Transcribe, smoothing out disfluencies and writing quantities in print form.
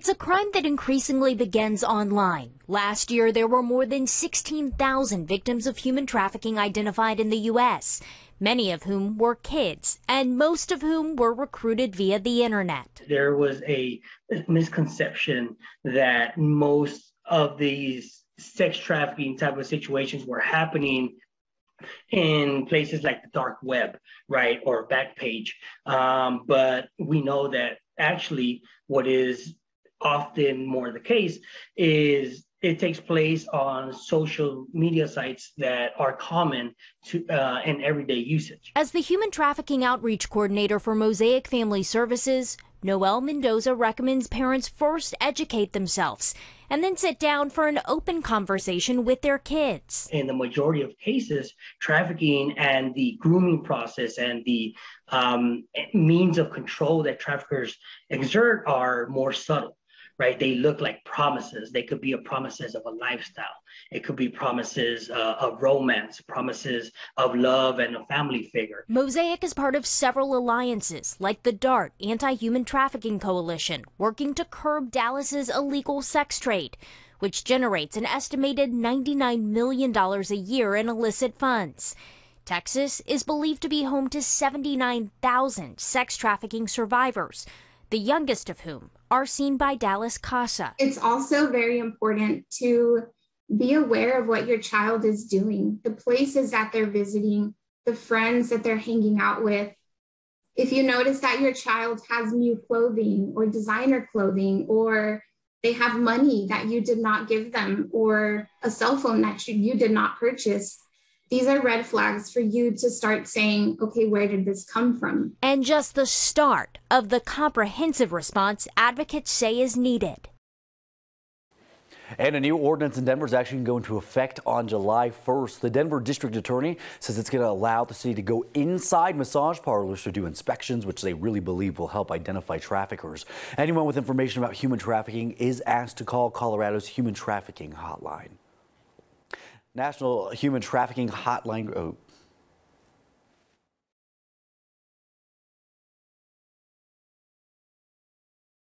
It's a crime that increasingly begins online. Last year, there were more than 16,000 victims of human trafficking identified in the U.S., many of whom were kids, and most of whom were recruited via the internet. There was a misconception that most of these sex trafficking type of situations were happening in places like the dark web, right, or Backpage. But we know that actually what is often more the case is it takes place on social media sites that are common to in everyday usage. As the Human Trafficking Outreach Coordinator for Mosaic Family Services, Noel Mendoza recommends parents first educate themselves and then sit down for an open conversation with their kids. In the majority of cases, trafficking and the grooming process and the means of control that traffickers exert are more subtle. Right? They look like promises. They could be promises of a lifestyle. It could be promises of romance, promises of love and a family figure. Mosaic is part of several alliances, like the DART Anti-Human Trafficking Coalition, working to curb Dallas's illegal sex trade, which generates an estimated $99 million a year in illicit funds. Texas is believed to be home to 79,000 sex trafficking survivors, the youngest of whom are seen by Dallas KUSA. It's also very important to be aware of what your child is doing, the places that they're visiting, the friends that they're hanging out with. If you notice that your child has new clothing or designer clothing, or they have money that you did not give them, or a cell phone that you did not purchase, these are red flags for you to start saying, okay, where did this come from? And just the start of the comprehensive response advocates say is needed. And a new ordinance in Denver is actually going to go into effect on July 1st. The Denver district attorney says it's going to allow the city to go inside massage parlors to do inspections, which they really believe will help identify traffickers. Anyone with information about human trafficking is asked to call Colorado's Human Trafficking Hotline. National Human Trafficking Hotline